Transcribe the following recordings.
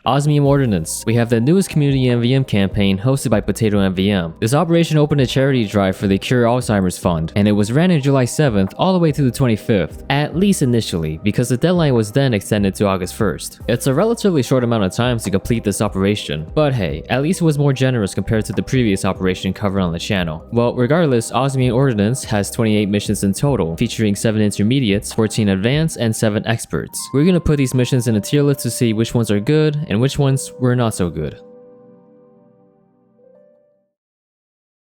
Osmium Ordinance. We have the newest community MvM campaign hosted by Potato MvM. This operation opened a charity drive for the Cure Alzheimer's Fund, and it was ran on July 7th all the way to the 25th, at least initially, because the deadline was then extended to August 1st. It's a relatively short amount of time to complete this operation, but hey, at least it was more generous compared to the previous operation covered on the channel. Well, regardless, Osmium Ordinance has 28 missions in total, featuring 7 intermediates, 14 advanced, and 7 experts. We're gonna put these missions in a tier list to see which ones are good and which ones were not so good.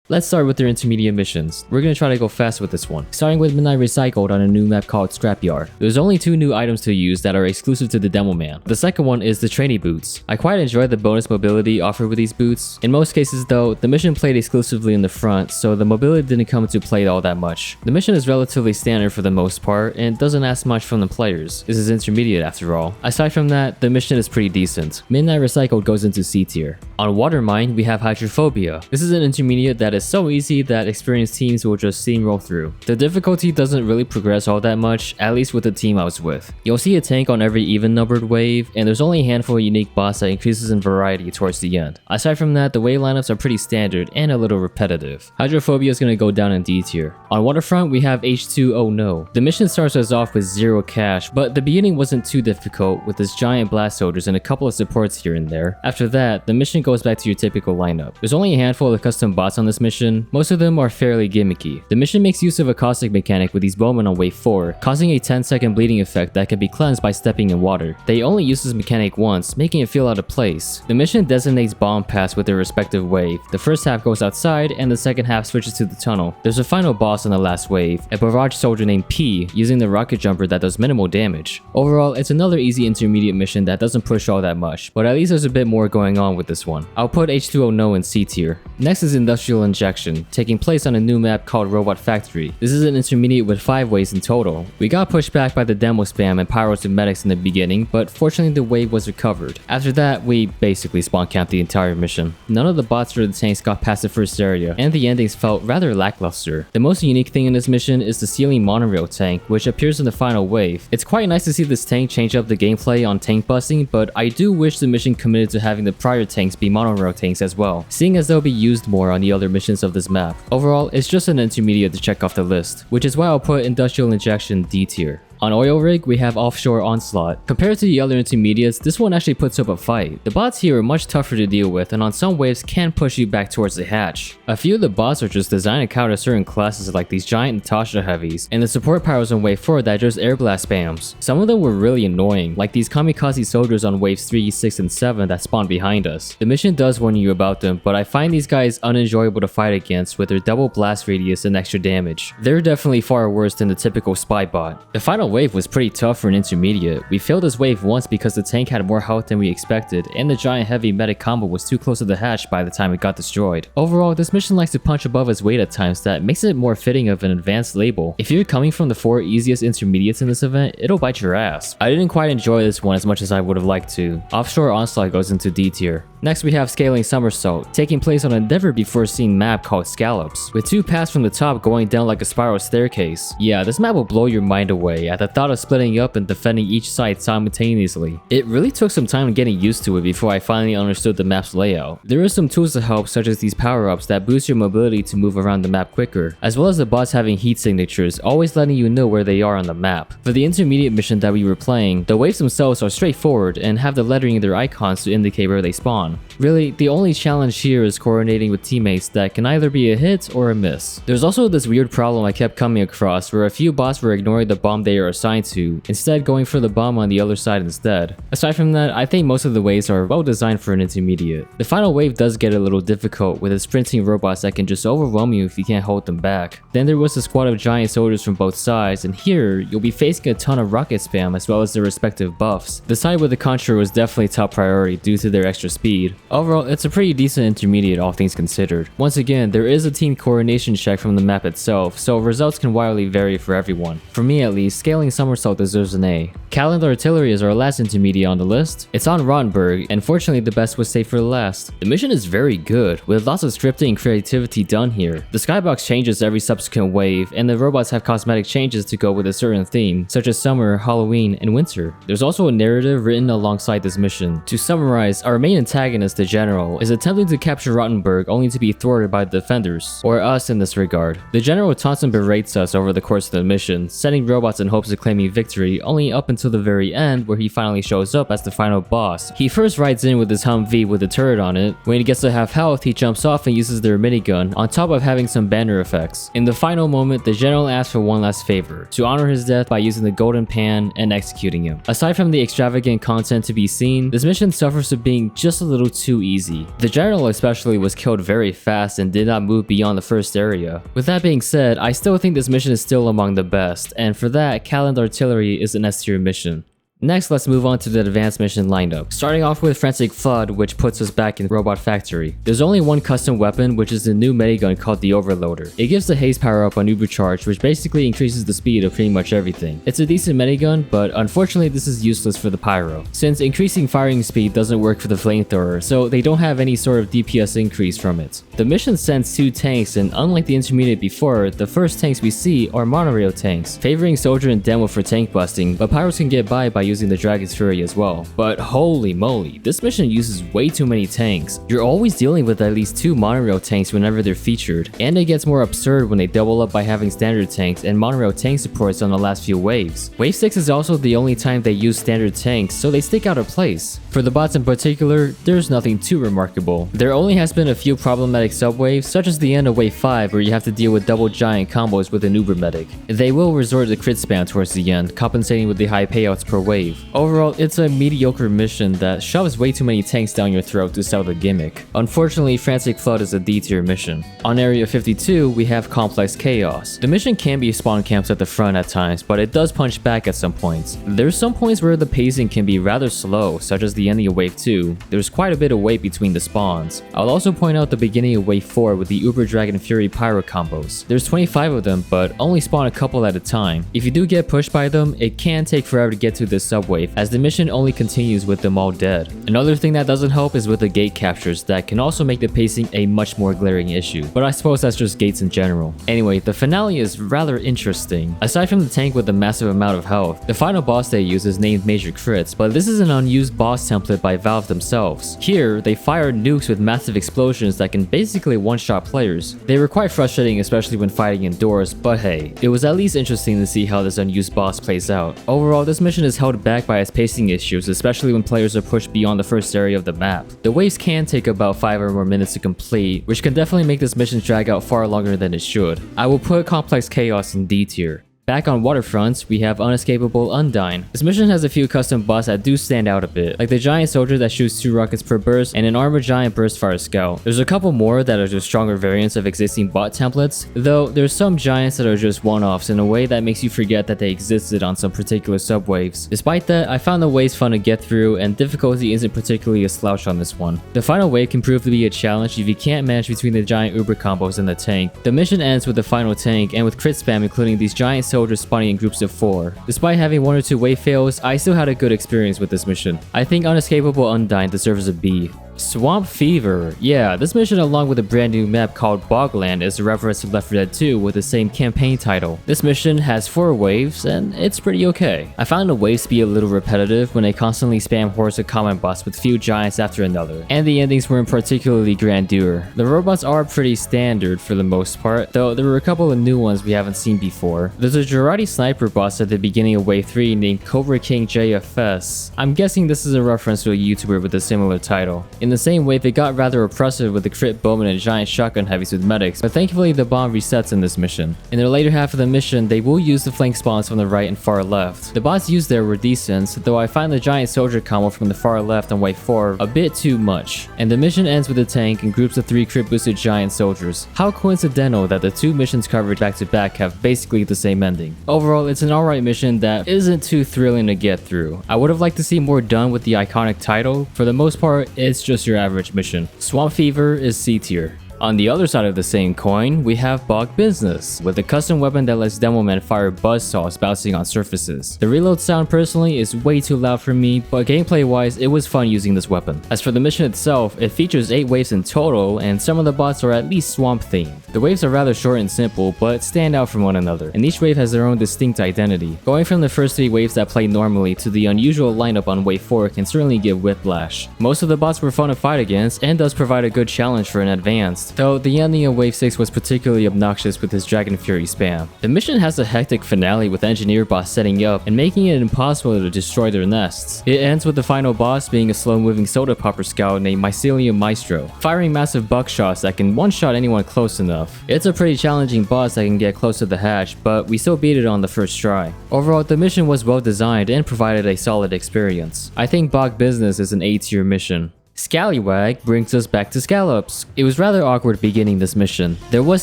Let's start with their intermediate missions. We're gonna try to go fast with this one. Starting with Midnight Recycled on a new map called Scrapyard. There's only 2 new items to use that are exclusive to the demo man. The second one is the trainee boots. I quite enjoy the bonus mobility offered with these boots. In most cases though, the mission played exclusively in the front, so the mobility didn't come into play all that much. The mission is relatively standard for the most part and doesn't ask much from the players. This is intermediate after all. Aside from that, the mission is pretty decent. Midnight Recycled goes into C tier. On Water Mine, we have Hydrophobia. This is an intermediate that is so easy that experienced teams will just steamroll through. The difficulty doesn't really progress all that much, at least with the team I was with. You'll see a tank on every even numbered wave, and there's only a handful of unique boss that increases in variety towards the end. Aside from that, the wave lineups are pretty standard and a little repetitive. Hydrophobia is going to go down in D tier. On Waterfront, we have H2O No. The mission starts us off with 0 cash, but the beginning wasn't too difficult with its giant blast soldiers and a couple of supports here and there. After that, the mission goes back to your typical lineup. There's only a handful of custom bots on this mission. Most of them are fairly gimmicky. The mission makes use of a caustic mechanic with these bowmen on wave 4, causing a 10-second bleeding effect that can be cleansed by stepping in water. They only use this mechanic once, making it feel out of place. The mission designates bomb paths with their respective wave. The first half goes outside and the second half switches to the tunnel. There's a final boss on the last wave, a barrage soldier named P, using the rocket jumper that does minimal damage. Overall, it's another easy intermediate mission that doesn't push all that much, but at least there's a bit more going on with this one. I'll put H2O No in C tier. Next is Industrial Injection, taking place on a new map called Robot Factory. This is an intermediate with 5 waves in total. We got pushed back by the demo spam and pyros and medics in the beginning, but fortunately the wave was recovered. After that, we basically spawn camped the entire mission. None of the bots or the tanks got past the first area, and the endings felt rather lackluster. The most unique thing in this mission is the ceiling monorail tank, which appears in the final wave. It's quite nice to see this tank change up the gameplay on tank busting, but I do wish the mission committed to having the prior tanks be monorail tanks as well, seeing as they'll be used more on the other missions of this map. Overall, it's just an intermediate to check off the list, which is why I'll put Industrial Injection D tier. On Oil Rig, we have Offshore Onslaught. Compared to the other intermediates, this one actually puts up a fight. The bots here are much tougher to deal with and on some waves can push you back towards the hatch. A few of the bots are just designed to counter certain classes like these giant Natasha heavies, and the support powers on wave 4 that just air blast spams. Some of them were really annoying, like these kamikaze soldiers on waves 3, 6, and 7 that spawn behind us. The mission does warn you about them, but I find these guys unenjoyable to fight against with their double blast radius and extra damage. They're definitely far worse than the typical spy bot. The final wave was pretty tough for an intermediate. We failed this wave once because the tank had more health than we expected, and the giant heavy medic combo was too close to the hatch by the time it got destroyed. Overall, this mission likes to punch above its weight at times that makes it more fitting of an advanced label. If you're coming from the 4 easiest intermediates in this event, it'll bite your ass. I didn't quite enjoy this one as much as I would have liked to. Offshore Onslaught goes into D tier. Next we have Scaling Somersault, taking place on a never before seen map called Scallops, with 2 paths from the top going down like a spiral staircase. Yeah, this map will blow your mind away at the thought of splitting up and defending each side simultaneously. It really took some time getting used to it before I finally understood the map's layout. There are some tools to help, such as these power-ups that boost your mobility to move around the map quicker, as well as the bots having heat signatures, always letting you know where they are on the map. For the intermediate mission that we were playing, the waves themselves are straightforward and have the lettering in their icons to indicate where they spawn. Really, the only challenge here is coordinating with teammates that can either be a hit or a miss. There's also this weird problem I kept coming across where a few bots were ignoring the bomb they are assigned to, instead going for the bomb on the other side instead. Aside from that, I think most of the waves are well designed for an intermediate. The final wave does get a little difficult with its sprinting robots that can just overwhelm you if you can't hold them back. Then there was a squad of giant soldiers from both sides, and here you'll be facing a ton of rocket spam as well as their respective buffs. The side with the Contra was definitely top priority due to their extra speed, speed. Overall, it's a pretty decent intermediate all things considered. Once again, there is a team coordination check from the map itself, so results can wildly vary for everyone. For me at least, scaling Somersault deserves an A. Calendartillery is our last intermediate on the list. It's on Rottenburg, and fortunately the best was saved for last. The mission is very good, with lots of scripting and creativity done here. The skybox changes every subsequent wave, and the robots have cosmetic changes to go with a certain theme, such as summer, Halloween, and winter. There's also a narrative written alongside this mission. To summarize, our main antagonist, the General, is attempting to capture Rottenburg only to be thwarted by the defenders, or us in this regard. The General taunts and berates us over the course of the mission, sending robots in hopes of claiming victory only up until the very end where he finally shows up as the final boss. He first rides in with his Humvee with a turret on it. When he gets to half health, he jumps off and uses their minigun, on top of having some banner effects. In the final moment, the General asks for one last favor, to honor his death by using the golden pan and executing him. Aside from the extravagant content to be seen, this mission suffers from being just a little too easy. The General especially was killed very fast and did not move beyond the first area. With that being said, I still think this mission is still among the best, and for that, Calendartillery is an S tier mission. Next, let's move on to the advanced mission lineup. Starting off with Frantic Flood, which puts us back in Robot Factory. There's only one custom weapon, which is the new minigun called the Overloader. It gives the haste power up on Ubercharge, which basically increases the speed of pretty much everything. It's a decent minigun, but unfortunately this is useless for the Pyro, since increasing firing speed doesn't work for the flamethrower, so they don't have any sort of DPS increase from it. The mission sends 2 tanks, and unlike the intermediate before, the first tanks we see are monorail tanks, favoring Soldier and Demo for tank busting, but Pyros can get by using the Dragon's Fury as well. But holy moly, this mission uses way too many tanks. You're always dealing with at least 2 monorail tanks whenever they're featured, and it gets more absurd when they double up by having standard tanks and monorail tank supports on the last few waves. Wave 6 is also the only time they use standard tanks, so they stick out of place. For the bots in particular, there's nothing too remarkable. There only has been a few problematic subwaves, such as the end of wave 5 where you have to deal with double giant combos with an Uber medic. They will resort to crit spam towards the end, compensating with the high payouts per wave. Overall, it's a mediocre mission that shoves way too many tanks down your throat to sell the gimmick. Unfortunately, Frantic Flood is a D tier mission. On Area 52, we have Complex Chaos. The mission can be spawn camps at the front at times, but it does punch back at some points. There's some points where the pacing can be rather slow, such as the ending of Wave 2. There's quite a bit of wait between the spawns. I'll also point out the beginning of Wave 4 with the Uber Dragon Fury Pyro combos. There's 25 of them, but only spawn a couple at a time. If you do get pushed by them, it can take forever to get to this subwave, as the mission only continues with them all dead. Another thing that doesn't help is with the gate captures that can also make the pacing a much more glaring issue, but I suppose that's just gates in general. Anyway, the finale is rather interesting. Aside from the tank with a massive amount of health, the final boss they use is named Major Crits, but this is an unused boss template by Valve themselves. Here, they fire nukes with massive explosions that can basically one-shot players. They were quite frustrating, especially when fighting indoors, but hey, it was at least interesting to see how this unused boss plays out. Overall, this mission is held back by its pacing issues, especially when players are pushed beyond the first area of the map. The waves can take about 5 or more minutes to complete, which can definitely make this mission drag out far longer than it should. I will put Complex Chaos in D tier. Back on Waterfronts, we have Unescapable Undine. This mission has a few custom bots that do stand out a bit, like the giant soldier that shoots 2 rockets per burst and an armored giant burst fire scout. There's a couple more that are just stronger variants of existing bot templates, though there's some giants that are just one-offs in a way that makes you forget that they existed on some particular subwaves. Despite that, I found the waves fun to get through, and difficulty isn't particularly a slouch on this one. The final wave can prove to be a challenge if you can't manage between the giant Uber combos and the tank. The mission ends with the final tank and with crit spam, including these giant soldiers spawning in groups of 4. Despite having 1 or 2 wave fails, I still had a good experience with this mission. I think Unescapable Undine deserves a B. Swamp Fever. Yeah, this mission along with a brand new map called Bogland is a reference to Left 4 Dead 2 with the same campaign title. This mission has 4 waves and it's pretty okay. I found the waves to be a little repetitive when they constantly spam hordes of common boss with few giants after another, and the endings weren't particularly grandeur. The robots are pretty standard for the most part, though there were a couple of new ones we haven't seen before. There's a Girardi sniper boss at the beginning of wave 3 named Cobra King JFS. I'm guessing this is a reference to a YouTuber with a similar title. In the same wave, it got rather oppressive with the crit bowman and giant shotgun heavies with medics, but thankfully the bomb resets in this mission. In the later half of the mission, they will use the flank spawns from the right and far left. The bots used there were decent, though I find the giant soldier combo from the far left on wave 4 a bit too much. And the mission ends with a tank and groups of 3 crit boosted giant soldiers. How coincidental that the 2 missions covered back to back have basically the same ending. Overall, it's an alright mission that isn't too thrilling to get through. I would have liked to see more done with the iconic title. For the most part, it's just just your average mission. Swamp Fever is C tier. On the other side of the same coin, we have Bog Business, with a custom weapon that lets Demoman fire buzzsaws bouncing on surfaces. The reload sound personally is way too loud for me, but gameplay wise it was fun using this weapon. As for the mission itself, it features 8 waves in total, and some of the bots are at least swamp themed. The waves are rather short and simple, but stand out from one another, and each wave has their own distinct identity. Going from the first 3 waves that play normally to the unusual lineup on wave 4 can certainly give whiplash. Most of the bots were fun to fight against, and does provide a good challenge for an advanced. Though the ending of Wave 6 was particularly obnoxious with his Dragon Fury spam. The mission has a hectic finale with engineer boss setting up and making it impossible to destroy their nests. It ends with the final boss being a slow-moving soda popper scout named Mycelium Maestro, firing massive buckshots that can one-shot anyone close enough. It's a pretty challenging boss that can get close to the hatch, but we still beat it on the first try. Overall, the mission was well designed and provided a solid experience. I think Bog Business is an A tier mission. Scallywag brings us back to Scallops. It was rather awkward beginning this mission. There was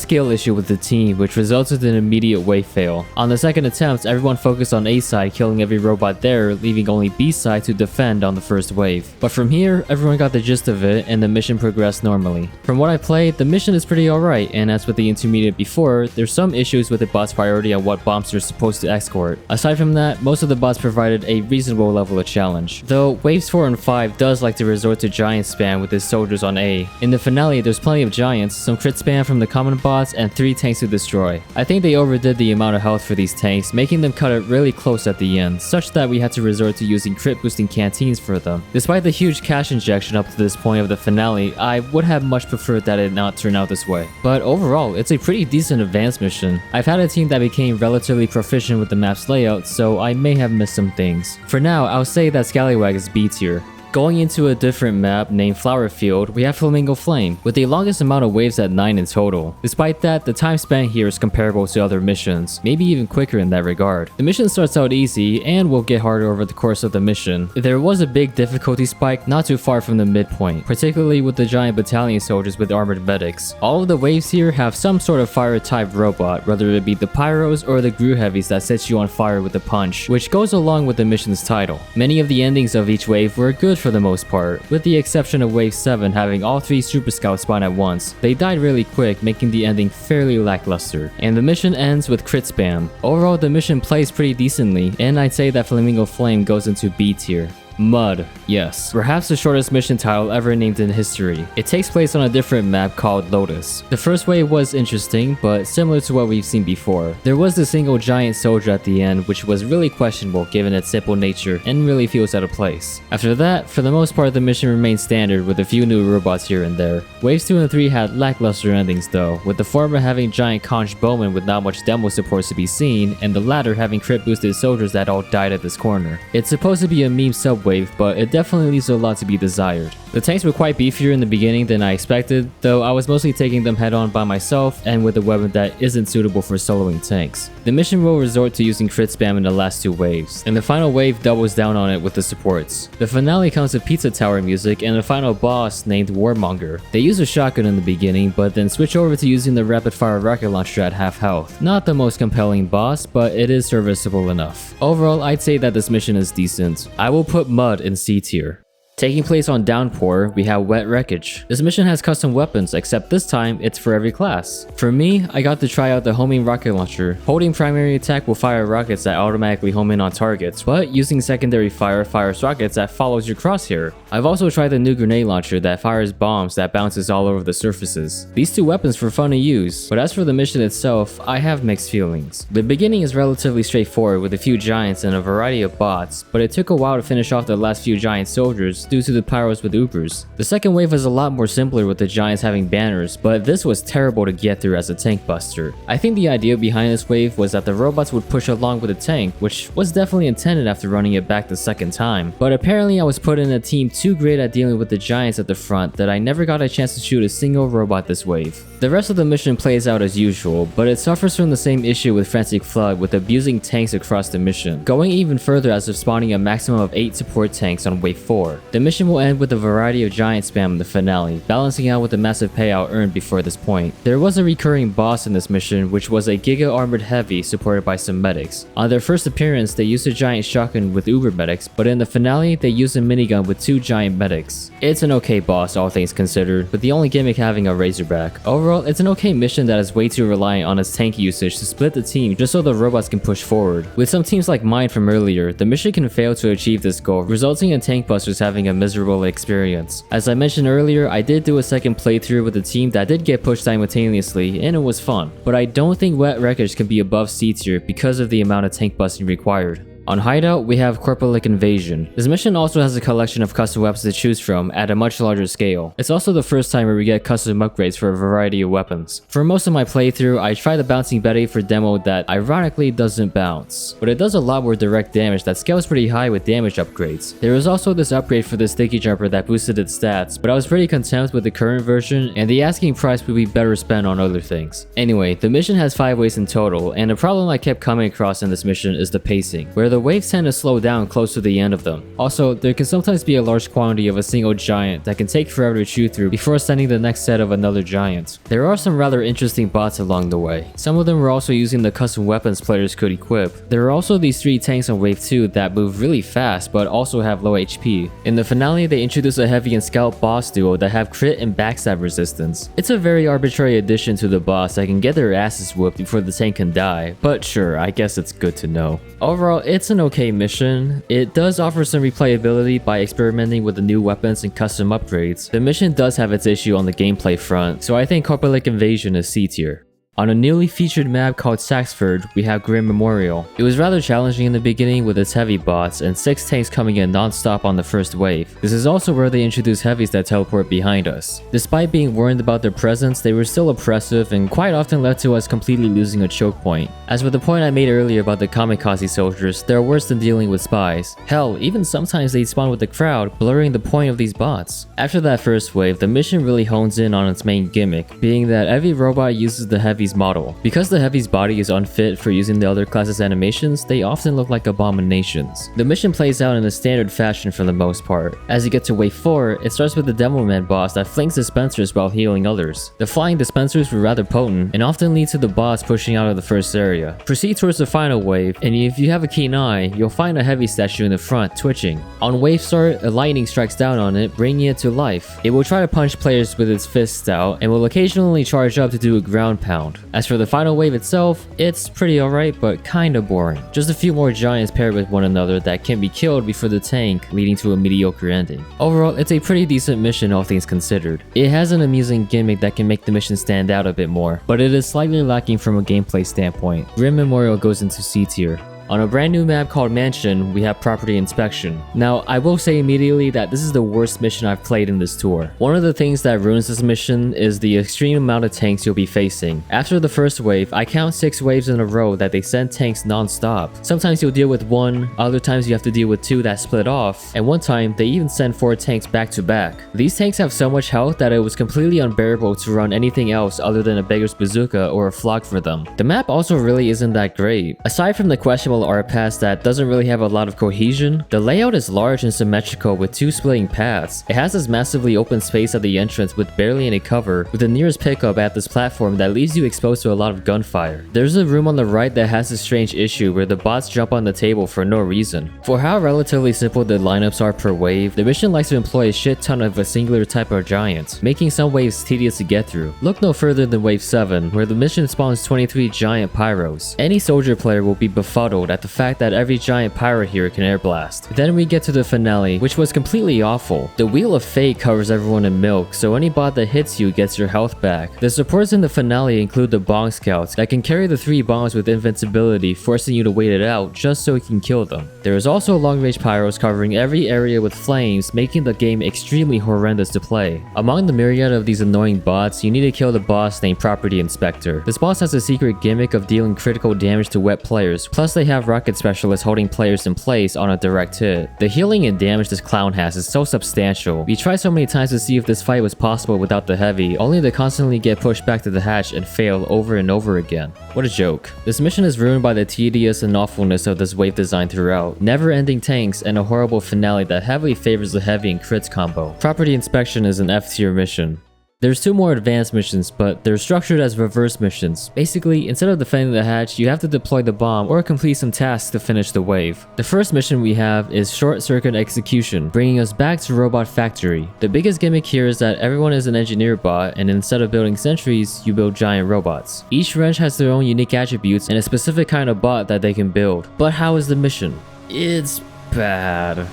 skill issue with the team, which resulted in an immediate wave fail. On the second attempt, everyone focused on A side, killing every robot there, leaving only B side to defend on the first wave. But from here, everyone got the gist of it, and the mission progressed normally. From what I played, the mission is pretty alright, and as with the intermediate before, there's some issues with the bot's priority on what bombs they're supposed to escort. Aside from that, most of the bots provided a reasonable level of challenge. Though, waves 4 and 5 does like to resort to giant spam with his soldiers on A. In the finale, there's plenty of giants, some crit spam from the common bots, and 3 tanks to destroy. I think they overdid the amount of health for these tanks, making them cut it really close at the end, such that we had to resort to using crit boosting canteens for them. Despite the huge cash injection up to this point of the finale, I would have much preferred that it not turn out this way. But overall, it's a pretty decent advanced mission. I've had a team that became relatively proficient with the map's layout, so I may have missed some things. For now, I'll say that Scallywag is B tier. Going into a different map named Flower Field, we have Flamingo Flame, with the longest amount of waves at 9 in total. Despite that, the time spent here is comparable to other missions, maybe even quicker in that regard. The mission starts out easy, and will get harder over the course of the mission. There was a big difficulty spike not too far from the midpoint, particularly with the giant battalion soldiers with armored medics. All of the waves here have some sort of fire type robot, whether it be the pyros or the Gru Heavies that sets you on fire with a punch, which goes along with the mission's title. Many of the endings of each wave were good for the most part, with the exception of wave 7 having all 3 super scouts spawn at once. They died really quick, making the ending fairly lackluster, and the mission ends with crit spam. Overall, the mission plays pretty decently, and I'd say that Flamingo Flame goes into B tier. Mud. Yes, perhaps the shortest mission title ever named in history. It takes place on a different map called Lotus. The first wave was interesting, but similar to what we've seen before. There was the single giant soldier at the end, which was really questionable given its simple nature and really feels out of place. After that, for the most part, the mission remained standard with a few new robots here and there. Waves 2 and 3 had lackluster endings though, with the former having giant conch bowmen with not much demo support to be seen, and the latter having crit boosted soldiers that all died at this corner. It's supposed to be a meme subwave, but it definitely leaves a lot to be desired. The tanks were quite beefier in the beginning than I expected, though I was mostly taking them head on by myself and with a weapon that isn't suitable for soloing tanks. The mission will resort to using crit spam in the last 2 waves, and the final wave doubles down on it with the supports. The finale comes with Pizza Tower music and a final boss named Warmonger. They use a shotgun in the beginning, but then switch over to using the rapid fire rocket launcher at half health. Not the most compelling boss, but it is serviceable enough. Overall, I'd say that this mission is decent. I will put Mud in C tier. Taking place on Downpour, we have Wet Wreckage. This mission has custom weapons, except this time it's for every class. For me, I got to try out the homing rocket launcher. Holding primary attack will fire rockets that automatically home in on targets, but using secondary fire fires rockets that follows your crosshair. I've also tried the new grenade launcher that fires bombs that bounces all over the surfaces. These 2 weapons were fun to use, but as for the mission itself, I have mixed feelings. The beginning is relatively straightforward with a few giants and a variety of bots, but it took a while to finish off the last few giant soldiers due to the pyros with Ubers. The second wave was a lot more simpler with the giants having banners, but this was terrible to get through as a tank buster. I think the idea behind this wave was that the robots would push along with the tank, which was definitely intended after running it back the second time, but apparently I was put in a team too great at dealing with the giants at the front that I never got a chance to shoot a single robot this wave. The rest of the mission plays out as usual, but it suffers from the same issue with Frantic Flood with abusing tanks across the mission, going even further as of spawning a maximum of 8 support tanks on wave 4. The mission will end with a variety of giant spam in the finale, balancing out with the massive payout earned before this point. There was a recurring boss in this mission, which was a Giga Armored Heavy supported by some medics. On their first appearance, they used a giant shotgun with Uber medics, but in the finale, they used a minigun with 2 giant giant medics. It's an okay boss all things considered, with the only gimmick having a Razorback. Overall, it's an okay mission that is way too reliant on its tank usage to split the team just so the robots can push forward. With some teams like mine from earlier, the mission can fail to achieve this goal, resulting in tank busters having a miserable experience. As I mentioned earlier, I did do a second playthrough with a team that did get pushed simultaneously, and it was fun. But I don't think Wet Wreckage can be above C tier because of the amount of tank busting required. On Hideout, we have Korpoelec Invasion. This mission also has a collection of custom weapons to choose from at a much larger scale. It's also the first time where we get custom upgrades for a variety of weapons. For most of my playthrough, I tried the Bouncing Betty for demo that ironically doesn't bounce, but it does a lot more direct damage that scales pretty high with damage upgrades. There was also this upgrade for the Sticky Jumper that boosted its stats, but I was pretty content with the current version, and the asking price would be better spent on other things. Anyway, the mission has 5 waves in total, and the problem I kept coming across in this mission is the pacing, where the waves tend to slow down close to the end of them. Also, there can sometimes be a large quantity of a single giant that can take forever to chew through before sending the next set of another giant. There are some rather interesting bots along the way. Some of them were also using the custom weapons players could equip. There are also these 3 tanks on wave 2 that move really fast but also have low HP. In the finale, they introduce a heavy and scout boss duo that have crit and backstab resistance. It's a very arbitrary addition to the boss that can get their asses whooped before the tank can die, but sure, I guess it's good to know. Overall, it's an okay mission. It does offer some replayability by experimenting with the new weapons and custom upgrades. The mission does have its issue on the gameplay front, so I think Korpoelec Invasion is C tier. On a newly featured map called Saxford, we have Grim Memorial. It was rather challenging in the beginning with its heavy bots and 6 tanks coming in non-stop on the first wave. This is also where they introduce heavies that teleport behind us. Despite being warned about their presence, they were still oppressive and quite often led to us completely losing a choke point. As with the point I made earlier about the kamikaze soldiers, they're worse than dealing with spies. Hell, even sometimes they spawn with the crowd, blurring the point of these bots. After that first wave, the mission really hones in on its main gimmick, being that every robot uses the heavy model. Because the heavy's body is unfit for using the other classes' animations, they often look like abominations. The mission plays out in a standard fashion for the most part. As you get to wave 4, it starts with the Demoman boss that flings dispensers while healing others. The flying dispensers were rather potent and often lead to the boss pushing out of the first area. Proceed towards the final wave, and if you have a keen eye, you'll find a heavy statue in the front twitching. On wave start, a lightning strikes down on it, bringing it to life. It will try to punch players with its fists out and will occasionally charge up to do a ground pound. As for the final wave itself, it's pretty alright but kinda boring. Just a few more giants paired with one another that can be killed before the tank, leading to a mediocre ending. Overall, it's a pretty decent mission all things considered. It has an amusing gimmick that can make the mission stand out a bit more, but it is slightly lacking from a gameplay standpoint. Grim Memorial goes into C tier. On a brand new map called Mansion, we have Property Inspection. Now, I will say immediately that this is the worst mission I've played in this tour. One of the things that ruins this mission is the extreme amount of tanks you'll be facing. After the first wave, I count 6 waves in a row that they send tanks non-stop. Sometimes you'll deal with 1, other times you have to deal with 2 that split off, and one time they even send 4 tanks back to back. These tanks have so much health that it was completely unbearable to run anything else other than a beggar's bazooka or a flog for them. The map also really isn't that great. Aside from the questionable art pass that doesn't really have a lot of cohesion, the layout is large and symmetrical with 2 splitting paths. It has this massively open space at the entrance with barely any cover, with the nearest pickup at this platform that leaves you exposed to a lot of gunfire. There's a room on the right that has this strange issue where the bots jump on the table for no reason. For how relatively simple the lineups are per wave, the mission likes to employ a shit ton of a singular type of giant, making some waves tedious to get through. Look no further than wave 7, where the mission spawns 23 giant pyros. Any soldier player will be befuddled at the fact that every giant pyro here can air blast. Then we get to the finale, which was completely awful. The Wheel of Fate covers everyone in milk, so any bot that hits you gets your health back. The supports in the finale include the Bomb Scouts that can carry the 3 bombs with invincibility, forcing you to wait it out just so you can kill them. There is also long-range pyros covering every area with flames, making the game extremely horrendous to play. Among the myriad of these annoying bots, you need to kill the boss named Property Inspector. This boss has a secret gimmick of dealing critical damage to wet players, plus they have rocket specialists holding players in place on a direct hit. The healing and damage this clown has is so substantial. We tried so many times to see if this fight was possible without the heavy, only to constantly get pushed back to the hatch and fail over and over again. What a joke. This mission is ruined by the tedious and awfulness of this wave design throughout, never-ending tanks, and a horrible finale that heavily favors the heavy and crits combo. Property Inspection is an F tier mission. There's 2 more advanced missions, but they're structured as reverse missions. Basically, instead of defending the hatch, you have to deploy the bomb or complete some tasks to finish the wave. The first mission we have is Short Circuit Execution, bringing us back to Robot Factory. The biggest gimmick here is that everyone is an engineer bot, and instead of building sentries, you build giant robots. Each wrench has their own unique attributes and a specific kind of bot that they can build. But how is the mission? It's bad.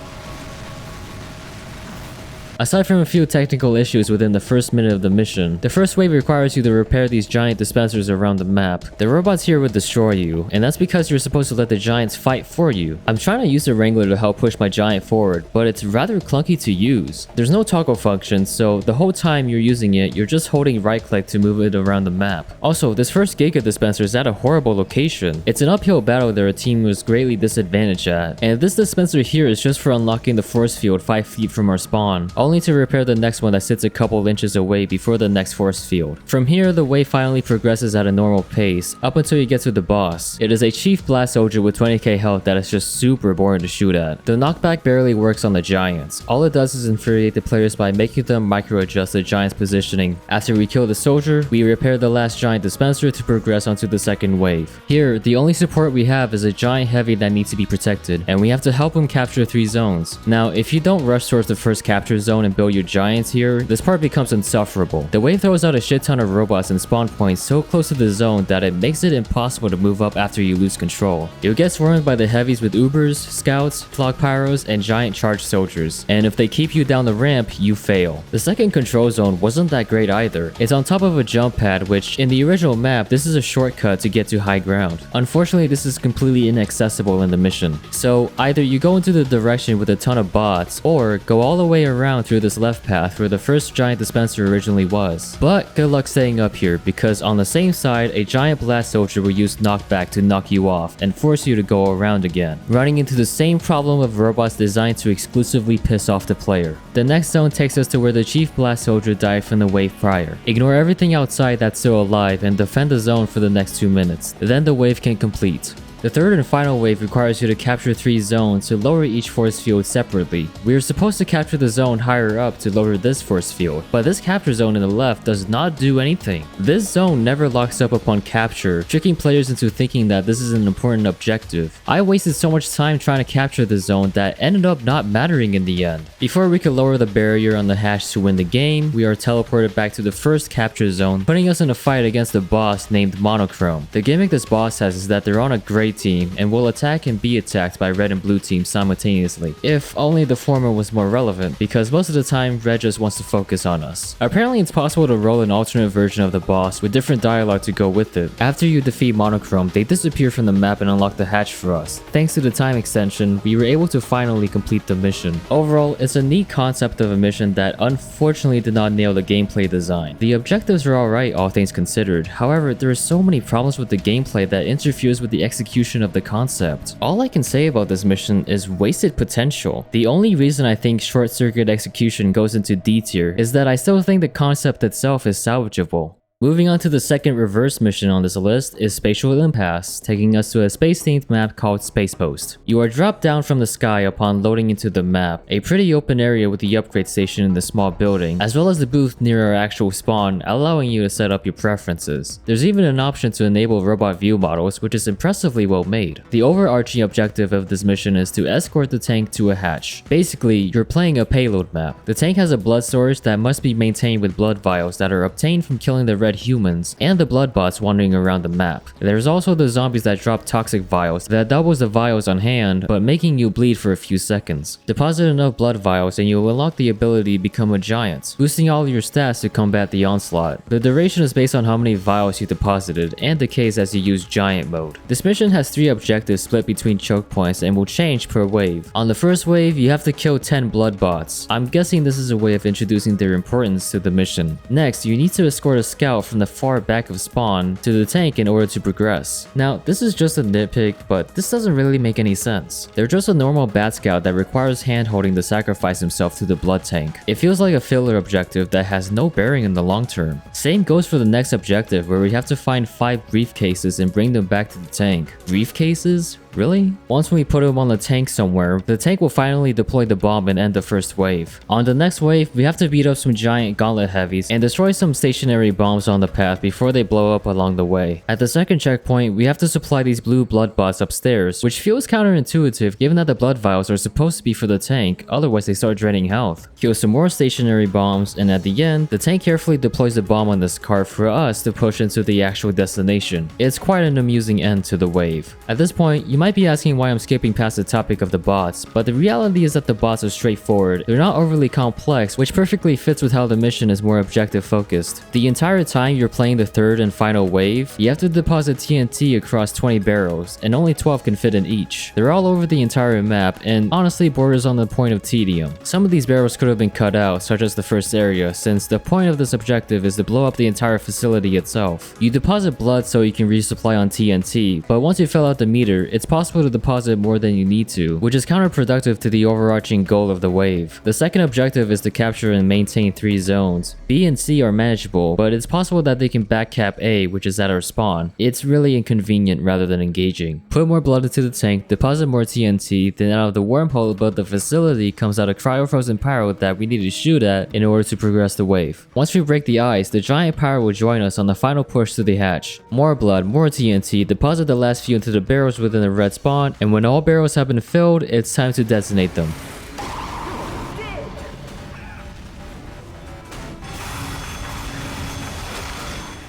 Aside from a few technical issues within the first minute of the mission, the first wave requires you to repair these giant dispensers around the map. The robots here would destroy you, and that's because you're supposed to let the giants fight for you. I'm trying to use the Wrangler to help push my giant forward, but it's rather clunky to use. There's no toggle function, so the whole time you're using it, you're just holding right click to move it around the map. Also, this first Giga dispenser is at a horrible location. It's an uphill battle that our team was greatly disadvantaged at, and this dispenser here is just for unlocking the force field 5 feet from our spawn, only to repair the next one that sits a couple inches away before the next force field. From here, the wave finally progresses at a normal pace, up until you get to the boss. It is a Chief Blast Soldier with 20k health that is just super boring to shoot at. The knockback barely works on the giants. All it does is infuriate the players by making them micro-adjust the giant's positioning. After we kill the soldier, we repair the last giant dispenser to progress onto the second wave. Here, the only support we have is a giant heavy that needs to be protected, and we have to help him capture 3 zones. Now, if you don't rush towards the first capture zone and build your giants here, this part becomes insufferable. The wave throws out a shit ton of robots and spawn points so close to the zone that it makes it impossible to move up after you lose control. You'll get swarmed by the heavies with Ubers, Scouts, Flock Pyros, and giant charged soldiers, and if they keep you down the ramp, you fail. The second control zone wasn't that great either. It's on top of a jump pad, which in the original map, this is a shortcut to get to high ground. Unfortunately, this is completely inaccessible in the mission. So either you go into the direction with a ton of bots, or go all the way around through this left path where the first giant dispenser originally was. But good luck staying up here, because on the same side, a giant blast soldier will use knockback to knock you off and force you to go around again, running into the same problem of robots designed to exclusively piss off the player. The next zone takes us to where the Chief Blast Soldier died from the wave prior. Ignore everything outside that's still alive and defend the zone for the next 2 minutes. Then the wave can complete. The third and final wave requires you to capture 3 zones to lower each force field separately. We are supposed to capture the zone higher up to lower this force field, but this capture zone in the left does not do anything. This zone never locks up upon capture, tricking players into thinking that this is an important objective. I wasted so much time trying to capture the zone that ended up not mattering in the end. Before we could lower the barrier on the hatch to win the game, we are teleported back to the first capture zone, putting us in a fight against a boss named Monochrome. The gimmick this boss has is that they're on a gray team and will attack and be attacked by red and blue teams simultaneously. If only the former was more relevant, because most of the time red just wants to focus on us. Apparently it's possible to roll an alternate version of the boss with different dialogue to go with it. After you defeat Monochrome, they disappear from the map and unlock the hatch for us. Thanks to the time extension, we were able to finally complete the mission. Overall, it's a neat concept of a mission that unfortunately did not nail the gameplay design. The objectives are alright, all things considered. However, there are so many problems with the gameplay that interferes with the execution of the concept. All I can say about this mission is wasted potential. The only reason I think Short Circuit Execution goes into D tier is that I still think the concept itself is salvageable. Moving on to the second reverse mission on this list is Spatial Impasse, taking us to a space-themed map called Space Post. You are dropped down from the sky upon loading into the map, a pretty open area with the upgrade station in the small building, as well as the booth near our actual spawn, allowing you to set up your preferences. There's even an option to enable robot view models, which is impressively well made. The overarching objective of this mission is to escort the tank to a hatch. Basically, you're playing a payload map. The tank has a blood storage that must be maintained with blood vials that are obtained from killing the red humans and the blood bots wandering around the map. There's also the zombies that drop toxic vials that doubles the vials on hand, but making you bleed for a few seconds. Deposit enough blood vials and you will unlock the ability to become a giant, boosting all your stats to combat the onslaught. The duration is based on how many vials you deposited and decays as you use giant mode. This mission has 3 objectives split between choke points and will change per wave. On the first wave, you have to kill 10 blood bots. I'm guessing this is a way of introducing their importance to the mission. Next, you need to escort a scout from the far back of spawn to the tank in order to progress. Now, this is just a nitpick, but this doesn't really make any sense. They're just a normal bat scout that requires hand-holding to sacrifice himself to the blood tank. It feels like a filler objective that has no bearing in the long term. Same goes for the next objective, where we have to find 5 briefcases and bring them back to the tank. Briefcases? Really? Once we put him on the tank somewhere, the tank will finally deploy the bomb and end the first wave. On the next wave, we have to beat up some giant gauntlet heavies and destroy some stationary bombs on the path before they blow up along the way. At the second checkpoint, we have to supply these blue blood bots upstairs, which feels counterintuitive given that the blood vials are supposed to be for the tank, otherwise they start draining health. Kill some more stationary bombs, and at the end, the tank carefully deploys the bomb on this cart for us to push into the actual destination. It's quite an amusing end to the wave. At this point, you might be asking why I'm skipping past the topic of the bots, but the reality is that the bots are straightforward. They're not overly complex, which perfectly fits with how the mission is more objective focused. The entire time you're playing the third and final wave, you have to deposit TNT across 20 barrels, and only 12 can fit in each. They're all over the entire map, and honestly borders on the point of tedium. Some of these barrels could have been cut out, such as the first area, since the point of this objective is to blow up the entire facility itself. You deposit blood so you can resupply on TNT, but once you fill out the meter, it's possible to deposit more than you need to, which is counterproductive to the overarching goal of the wave. The second objective is to capture and maintain 3 zones. B and C are manageable, but it's possible that they can backcap A, which is at our spawn. It's really inconvenient rather than engaging. Put more blood into the tank, deposit more TNT, then out of the wormhole above the facility comes out a cryo-frozen pyro that we need to shoot at in order to progress the wave. Once we break the ice, the giant pyro will join us on the final push to the hatch. More blood, more TNT, deposit the last few into the barrels within the red spawn, and when all barrels have been filled, it's time to detonate them.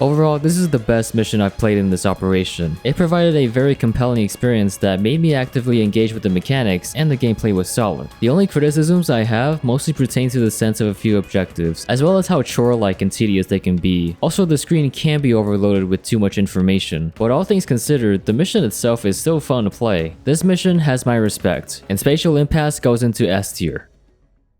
Overall, this is the best mission I've played in this operation. It provided a very compelling experience that made me actively engage with the mechanics, and the gameplay was solid. The only criticisms I have mostly pertain to the sense of a few objectives, as well as how chore-like and tedious they can be. Also, the screen can be overloaded with too much information. But all things considered, the mission itself is still fun to play. This mission has my respect, and Spatial Impasse goes into S tier.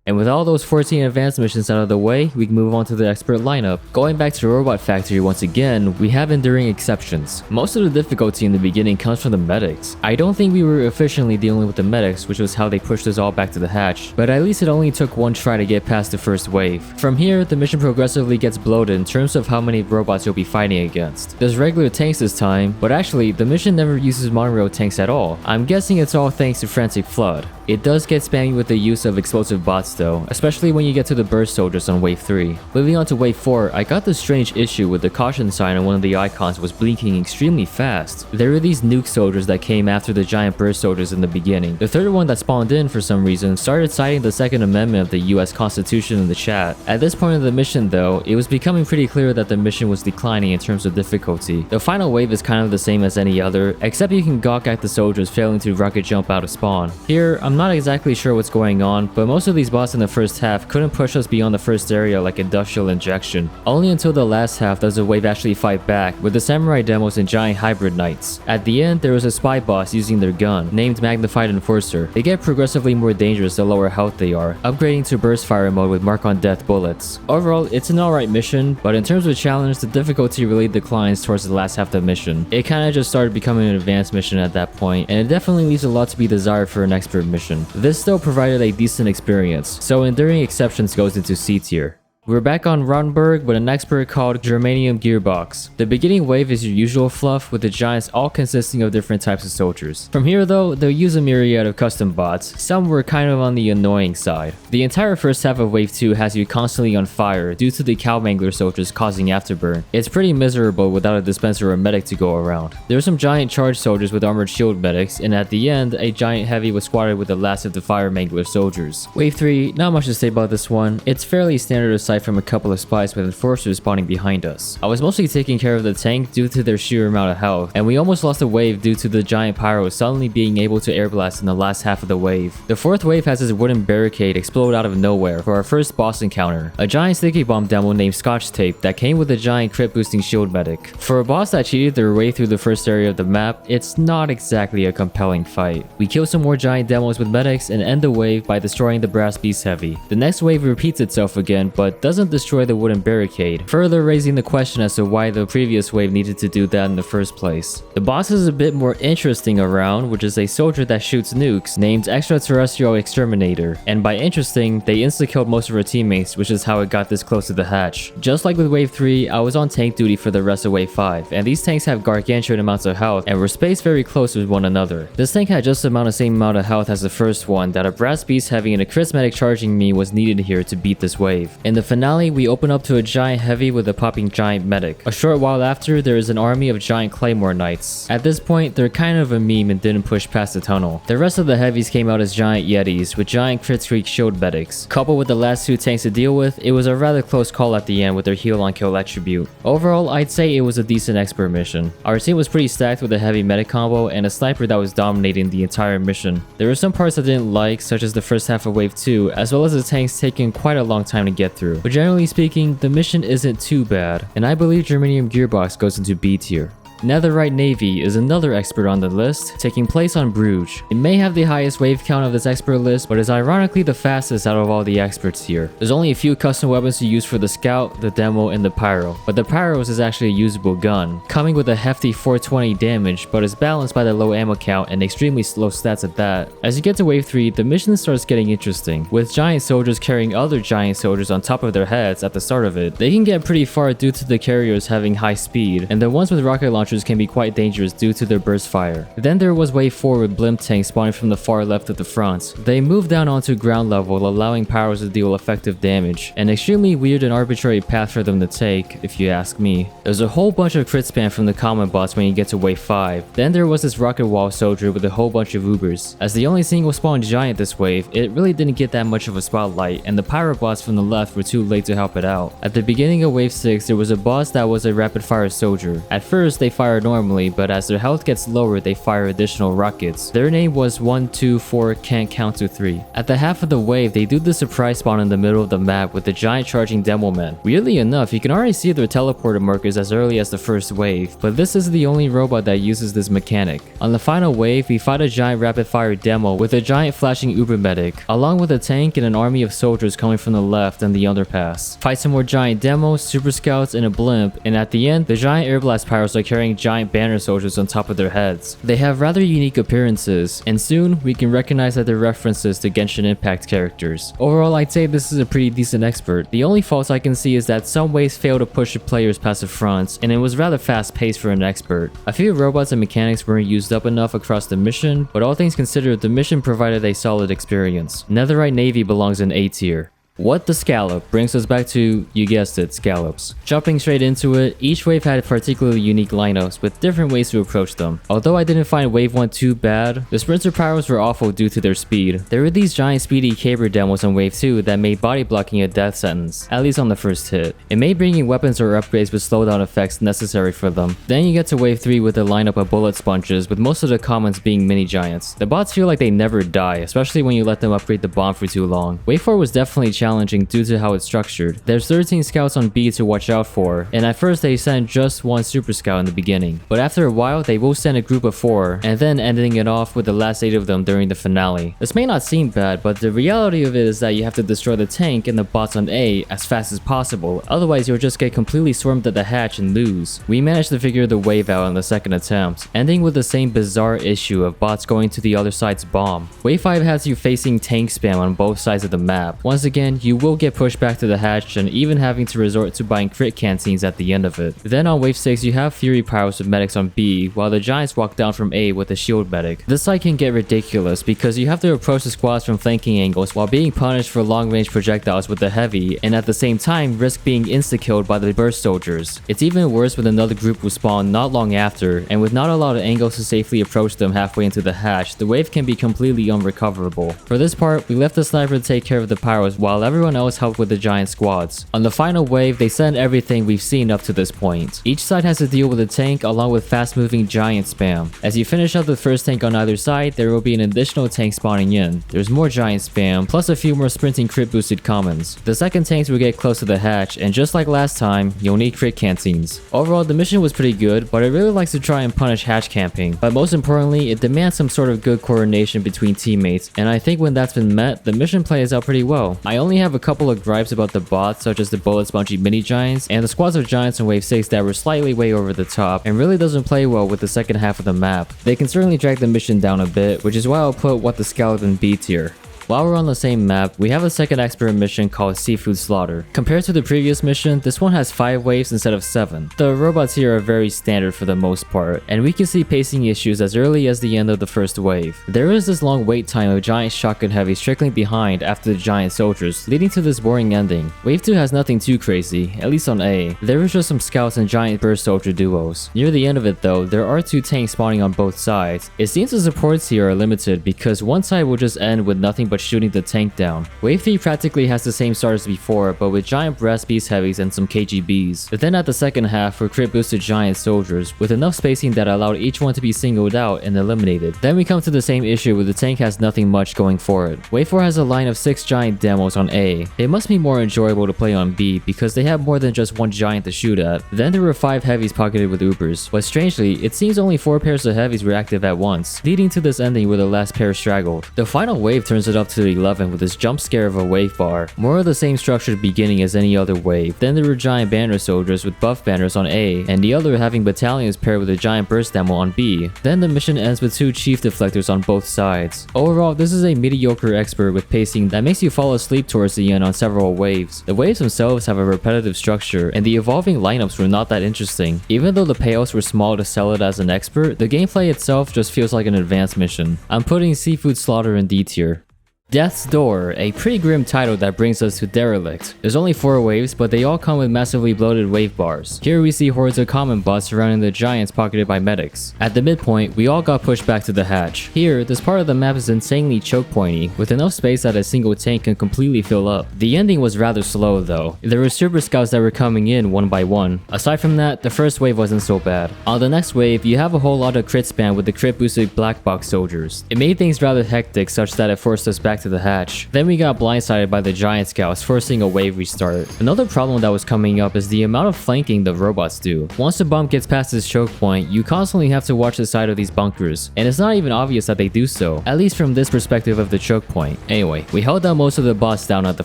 And with all those 14 advanced missions out of the way, we can move on to the expert lineup. Going back to Robot Factory once again, we have enduring exceptions. Most of the difficulty in the beginning comes from the medics. I don't think we were efficiently dealing with the medics, which was how they pushed us all back to the hatch, but at least it only took one try to get past the first wave. From here, the mission progressively gets bloated in terms of how many robots you'll be fighting against. There's regular tanks this time, but actually, the mission never uses monorail tanks at all. I'm guessing it's all thanks to Frantic Flood. It does get spammy with the use of explosive bots though, especially when you get to the burst soldiers on wave 3. Moving on to wave 4, I got this strange issue with the caution sign on one of the icons was blinking extremely fast. There were these nuke soldiers that came after the giant burst soldiers in the beginning. The third one that spawned in for some reason started citing the Second Amendment of the US Constitution in the chat. At this point of the mission though, it was becoming pretty clear that the mission was declining in terms of difficulty. The final wave is kind of the same as any other, except you can gawk at the soldiers failing to rocket jump out of spawn. Here, I'm not exactly sure what's going on, but most of these bots in the first half couldn't push us beyond the first area like industrial injection. Only until the last half does the wave actually fight back with the samurai demos and giant hybrid knights. At the end, there was a spy boss using their gun, named Magnified Enforcer. They get progressively more dangerous the lower health they are, upgrading to burst fire mode with mark on death bullets. Overall, it's an alright mission, but in terms of challenge, the difficulty really declines towards the last half of the mission. It kinda just started becoming an advanced mission at that point, and it definitely leaves a lot to be desired for an expert mission. This still provided a decent experience, so enduring exceptions goes into C tier. We're back on Rotenburg with an expert called Germanium Gearbox. The beginning wave is your usual fluff with the giants all consisting of different types of soldiers. From here though, they'll use a myriad of custom bots. Some were kind of on the annoying side. The entire first half of wave 2 has you constantly on fire due to the Cowmangler soldiers causing afterburn. It's pretty miserable without a dispenser or medic to go around. There are some giant charge soldiers with armored shield medics, and at the end, a giant heavy was squatted with the last of the Fire Mangler soldiers. Wave 3, not much to say about this one. It's fairly standard aside from a couple of spies with enforcers spawning behind us. I was mostly taking care of the tank due to their sheer amount of health, and we almost lost a wave due to the giant pyro suddenly being able to air blast in the last half of the wave. The fourth wave has this wooden barricade explode out of nowhere for our first boss encounter, a giant sticky bomb demo named Scotch Tape that came with a giant crit boosting shield medic. For a boss that cheated their way through the first area of the map, it's not exactly a compelling fight. We kill some more giant demos with medics and end the wave by destroying the brass beast heavy. The next wave repeats itself again, but doesn't destroy the wooden barricade, further raising the question as to why the previous wave needed to do that in the first place. The boss is a bit more interesting around, which is a soldier that shoots nukes named Extraterrestrial Exterminator, and by interesting, they insta-killed most of her teammates, which is how it got this close to the hatch. Just like with wave 3, I was on tank duty for the rest of wave 5, and these tanks have gargantuan amounts of health and were spaced very close with one another. This tank had just about the same amount of health as the first one that a brass beast heavy and a charismatic charging me was needed here to beat this wave. In the finale, we open up to a giant heavy with a popping giant medic. A short while after, there is an army of giant claymore knights. At this point, they're kind of a meme and didn't push past the tunnel. The rest of the heavies came out as giant yetis with giant crit streak shield medics. Coupled with the last two tanks to deal with, it was a rather close call at the end with their heal on kill attribute. Overall, I'd say it was a decent expert mission. Our team was pretty stacked with a heavy medic combo and a sniper that was dominating the entire mission. There were some parts I didn't like, such as the first half of wave 2, as well as the tanks taking quite a long time to get through. But generally speaking, the mission isn't too bad, and I believe Germanium Gearbox goes into B tier. Netherite Navy is another expert on the list, taking place on Bruges. It may have the highest wave count of this expert list, but is ironically the fastest out of all the experts here. There's only a few custom weapons to use for the Scout, the Demo, and the Pyro, but the Pyros is actually a usable gun, coming with a hefty 420 damage, but is balanced by the low ammo count and extremely slow stats at that. As you get to wave 3, the mission starts getting interesting, with giant soldiers carrying other giant soldiers on top of their heads at the start of it. They can get pretty far due to the carriers having high speed, and the ones with rocket launchers can be quite dangerous due to their burst fire. Then there was wave 4 with blimp tanks spawning from the far left of the front. They moved down onto ground level, allowing Pyros to deal effective damage. An extremely weird and arbitrary path for them to take, if you ask me. There's a whole bunch of crit spam from the common bots when you get to wave 5. Then there was this rocket wall soldier with a whole bunch of Ubers. As the only single spawn giant this wave, it really didn't get that much of a spotlight, and the pyro bots from the left were too late to help it out. At the beginning of wave 6, there was a boss that was a rapid fire soldier. At first, they fired normally, but as their health gets lower, they fire additional rockets. Their name was 1, 2, 4, can't count to 3. At the half of the wave, they do the surprise spawn in the middle of the map with the giant charging demo men. Weirdly enough, you can already see their teleporter markers as early as the first wave, but this is the only robot that uses this mechanic. On the final wave, we fight a giant rapid fire demo with a giant flashing Uber medic, along with a tank and an army of soldiers coming from the left and the underpass. Fight some more giant demos, super scouts, and a blimp, and at the end, the giant air blast pyros are carrying giant banner soldiers on top of their heads. They have rather unique appearances, and soon we can recognize that they're references to Genshin Impact characters. Overall, I'd say this is a pretty decent expert. The only faults I can see is that some waves fail to push the players past the front, and it was rather fast paced for an expert. A few robots and mechanics weren't used up enough across the mission, but all things considered, the mission provided a solid experience. Netherite Navy belongs in A tier. What the Scallop brings us back to, you guessed it, scallops. Jumping straight into it, each wave had particularly unique lineups with different ways to approach them. Although I didn't find wave 1 too bad, the sprinter pyros were awful due to their speed. There were these giant speedy caber demos on wave 2 that made body blocking a death sentence, at least on the first hit. It made bringing weapons or upgrades with slowdown effects necessary for them. Then you get to wave 3 with a lineup of bullet sponges, with most of the commons being mini giants. The bots feel like they never die, especially when you let them upgrade the bomb for too long. Wave 4 was definitely challenging due to how it's structured. There's 13 scouts on B to watch out for, and at first they send just one super scout in the beginning, but after a while they will send a group of 4, and then ending it off with the last 8 of them during the finale. This may not seem bad, but the reality of it is that you have to destroy the tank and the bots on A as fast as possible, otherwise you'll just get completely swarmed at the hatch and lose. We managed to figure the wave out on the second attempt, ending with the same bizarre issue of bots going to the other side's bomb. Wave 5 has you facing tank spam on both sides of the map. Once again, you will get pushed back to the hatch and even having to resort to buying crit canteens at the end of it. Then on wave 6 you have Fury Pyros with medics on B, while the giants walk down from A with a shield medic. This side can get ridiculous because you have to approach the squads from flanking angles while being punished for long range projectiles with the heavy, and at the same time risk being insta-killed by the burst soldiers. It's even worse when another group will spawn not long after, and with not a lot of angles to safely approach them halfway into the hatch, the wave can be completely unrecoverable. For this part, we left the sniper to take care of the pyros while everyone else helped with the giant squads. On the final wave, they send everything we've seen up to this point. Each side has to deal with a tank along with fast moving giant spam. As you finish up the first tank on either side, there will be an additional tank spawning in. There's more giant spam, plus a few more sprinting crit boosted commons. The second tanks will get close to the hatch, and just like last time, you'll need crit canteens. Overall, the mission was pretty good, but it really likes to try and punish hatch camping. But most importantly, it demands some sort of good coordination between teammates, and I think when that's been met, the mission plays out pretty well. I only only have a couple of gripes about the bots, such as the bullet spongy mini giants and the squads of giants in wave 6 that were slightly way over the top and really doesn't play well with the second half of the map. They can certainly drag the mission down a bit, which is why I'll put what the Scarlet in B tier. While we're on the same map, we have a second expert mission called Seafood Slaughter. Compared to the previous mission, this one has 5 waves instead of 7. The robots here are very standard for the most part, and we can see pacing issues as early as the end of the first wave. There is this long wait time of giant shotgun heavies trickling behind after the giant soldiers, leading to this boring ending. Wave 2 has nothing too crazy, at least on A. There is just some scouts and giant burst soldier duos. Near the end of it though, there are 2 tanks spawning on both sides. It seems the supports here are limited because one side will just end with nothing but shooting the tank down. Wave 3 practically has the same start as before, but with giant brass beast heavies and some KGBs. But then at the second half were crit boosted giant soldiers, with enough spacing that allowed each one to be singled out and eliminated. Then we come to the same issue where the tank has nothing much going for it. Wave 4 has a line of 6 giant demos on A. It must be more enjoyable to play on B because they have more than just one giant to shoot at. Then there were 5 heavies pocketed with Ubers, but strangely, it seems only 4 pairs of heavies were active at once, leading to this ending where the last pair straggled. The final wave turns it up to 11 with this jump scare of a wave bar. More of the same structured beginning as any other wave. Then there were giant banner soldiers with buff banners on A, and the other having battalions paired with a giant burst demo on B. Then the mission ends with 2 chief deflectors on both sides. Overall, this is a mediocre expert with pacing that makes you fall asleep towards the end on several waves. The waves themselves have a repetitive structure, and the evolving lineups were not that interesting. Even though the payouts were small to sell it as an expert, the gameplay itself just feels like an advanced mission. I'm putting Seafood Slaughter in D tier. Death's Door, a pretty grim title that brings us to Derelict. There's only 4 waves, but they all come with massively bloated wave bars. Here we see hordes of common bots surrounding the giants pocketed by medics. At the midpoint, we all got pushed back to the hatch. Here, this part of the map is insanely choke pointy, with enough space that a single tank can completely fill up. The ending was rather slow though. There were super scouts that were coming in one by one. Aside from that, the first wave wasn't so bad. On the next wave, you have a whole lot of crit spam with the crit boosted black box soldiers. It made things rather hectic such that it forced us back to the hatch. Then we got blindsided by the giant scouts, forcing a wave restart. Another problem that was coming up is the amount of flanking the robots do. Once the bomb gets past this choke point, you constantly have to watch the side of these bunkers, and it's not even obvious that they do so, at least from this perspective of the choke point. Anyway, we held down most of the bots down at the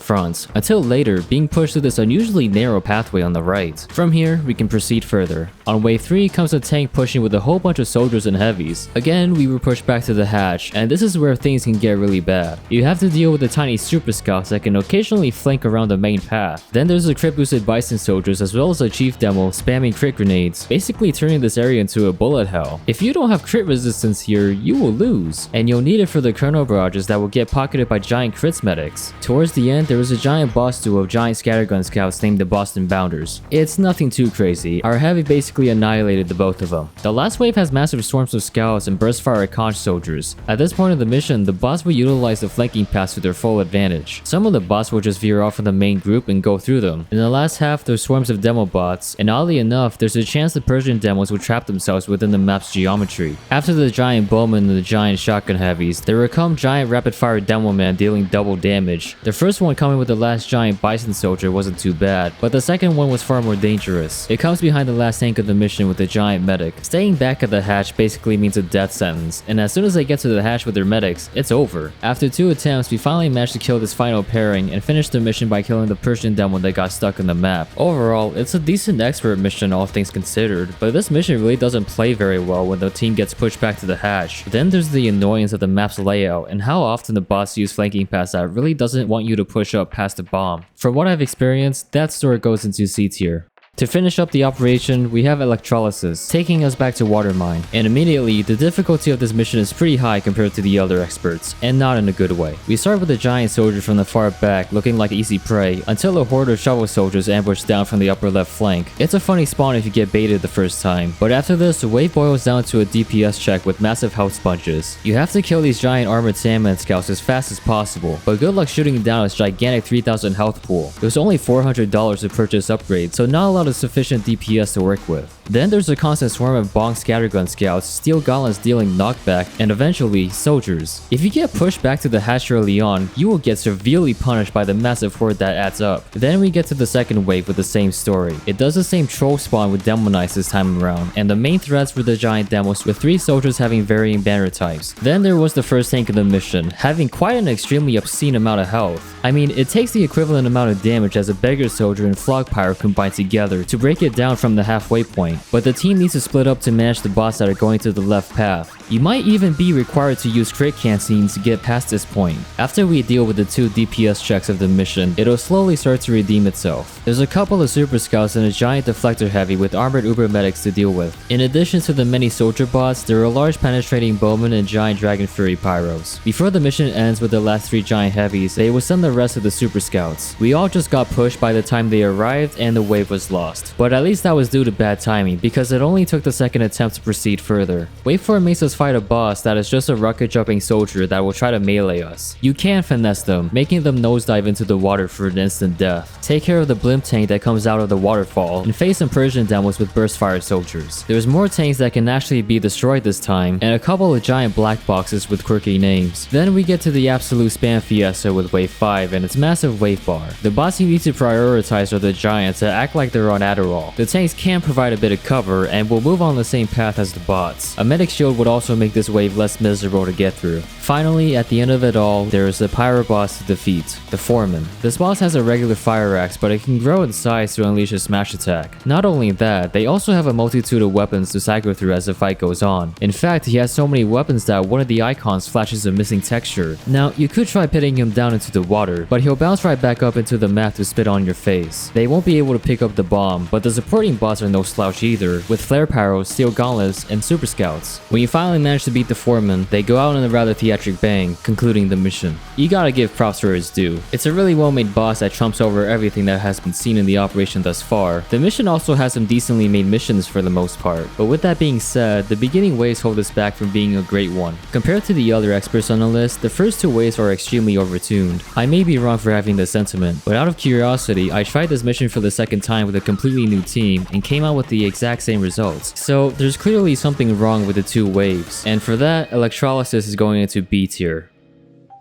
front, until later being pushed through this unusually narrow pathway on the right. From here, we can proceed further. On wave 3 comes a tank pushing with a whole bunch of soldiers and heavies. Again, we were pushed back to the hatch, and this is where things can get really bad. You have to deal with the tiny super scouts that can occasionally flank around the main path. Then there's the crit boosted bison soldiers as well as a chief demo spamming crit grenades, basically turning this area into a bullet hell. If you don't have crit resistance here, you will lose, and you'll need it for the chrono barrages that will get pocketed by giant crits medics. Towards the end, there was a giant boss duo of giant scattergun scouts named the Boston Bounders. It's nothing too crazy. Our heavy basically annihilated the both of them. The last wave has massive swarms of scouts and burst fire conch soldiers. At this point of the mission, the boss will utilize the flanking paths to their full advantage. Some of the bots will just veer off from the main group and go through them. In the last half, there's swarms of demo bots, and oddly enough, there's a chance the Persian demos will trap themselves within the map's geometry. After the giant bowman and the giant shotgun heavies, there will come giant rapid fire demo man dealing double damage. The first one coming with the last giant bison soldier wasn't too bad, but the second one was far more dangerous. It comes behind the last tank of the mission with the giant medic. Staying back at the hatch basically means a death sentence, and as soon as they get to the hatch with their medics, it's over. After 2 attempts, we finally managed to kill this final pairing and finish the mission by killing the Persian demo that got stuck in the map. Overall, it's a decent expert mission all things considered, but this mission really doesn't play very well when the team gets pushed back to the hatch. Then there's the annoyance of the map's layout and how often the bots use flanking paths that really doesn't want you to push up past the bomb. From what I've experienced, that story goes into C tier. To finish up the operation, we have Electrolysis, taking us back to Watermine, and immediately, the difficulty of this mission is pretty high compared to the other experts, and not in a good way. We start with a giant soldier from the far back looking like easy prey, until a horde of shovel soldiers ambush down from the upper left flank. It's a funny spawn if you get baited the first time, but after this, the wave boils down to a DPS check with massive health sponges. You have to kill these giant armored Sandman scouts as fast as possible, but good luck shooting down its gigantic 3000 health pool. There's only $400 to purchase upgrades, so not a lot of sufficient DPS to work with. Then there's a constant swarm of Bong scattergun scouts, steel gauntlets dealing knockback, and eventually, soldiers. If you get pushed back to the hatch early on, you will get severely punished by the massive horde that adds up. Then we get to the second wave with the same story. It does the same troll spawn with demo knights this time around, and the main threats were the giant demos with 3 soldiers having varying banner types. Then there was the first tank of the mission, having quite an extremely obscene amount of health. I mean, it takes the equivalent amount of damage as a beggar soldier and flog pyro combined together to break it down from the halfway point, but the team needs to split up to manage the bots that are going to the left path. You might even be required to use crit cancenes to get past this point. After we deal with the 2 DPS checks of the mission, it'll slowly start to redeem itself. There's a couple of super scouts and a giant deflector heavy with armored uber medics to deal with. In addition to the many soldier bots, there are large penetrating bowmen and giant dragon fury pyros. Before the mission ends with the last 3 giant heavies, they will send the rest of the super scouts. We all just got pushed by the time they arrived and the wave was lost. But at least that was due to bad timing because it only took the second attempt to proceed further. Wave 4 makes us fight a boss that is just a rocket jumping soldier that will try to melee us. You can finesse them, making them nosedive into the water for an instant death. Take care of the blimp tank that comes out of the waterfall, and face some Persian demos with burst fire soldiers. There's more tanks that can actually be destroyed this time, and a couple of giant black boxes with quirky names. Then we get to the absolute spam fiesta with wave 5 and its massive wave bar. The bots you need to prioritize are the giants that act like they're on Adderall. The tanks can provide a bit of cover and will move on the same path as the bots. A medic shield would also make this wave less miserable to get through. Finally, at the end of it all, there is the pyro boss to defeat, the Foreman. This boss has a regular fire axe, but it can grow in size to unleash a smash attack. Not only that, they also have a multitude of weapons to cycle through as the fight goes on. In fact, he has so many weapons that one of the icons flashes a missing texture. Now, you could try pitting him down into the water, but he'll bounce right back up into the map to spit on your face. They won't be able to pick up the bomb, but the supporting bots are no slouch either, with flare pyros, steel gauntlets, and super scouts. When you finally manage to beat the Foreman, they go out in a rather theatric bang, concluding the mission. You gotta give props where it's due. It's a really well-made boss that trumps over everything that has been seen in the operation thus far. The mission also has some decently made missions for the most part, but with that being said, the beginning waves hold us back from being a great one. Compared to the other experts on the list, the first 2 waves are extremely overtuned. I may be wrong for having this sentiment, but out of curiosity, I tried this mission for the second time with a completely new team and came out with the exact same results. So there's clearly something wrong with the 2 waves, and for that, electrolysis is going into B tier.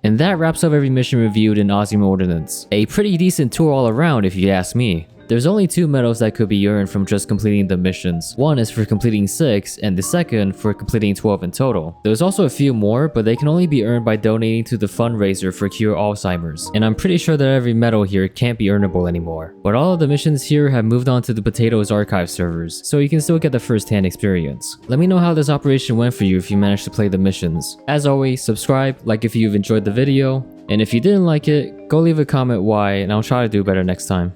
And that wraps up every mission reviewed in Osmium Ordinance. A pretty decent tour all around if you ask me. There's only 2 medals that could be earned from just completing the missions. One is for completing 6, and the second for completing 12 in total. There's also a few more, but they can only be earned by donating to the fundraiser for Cure Alzheimer's. And I'm pretty sure that every medal here can't be earnable anymore. But all of the missions here have moved on to the Potato's archive servers, so you can still get the first-hand experience. Let me know how this operation went for you if you managed to play the missions. As always, subscribe, like if you've enjoyed the video, and if you didn't like it, go leave a comment why, and I'll try to do better next time.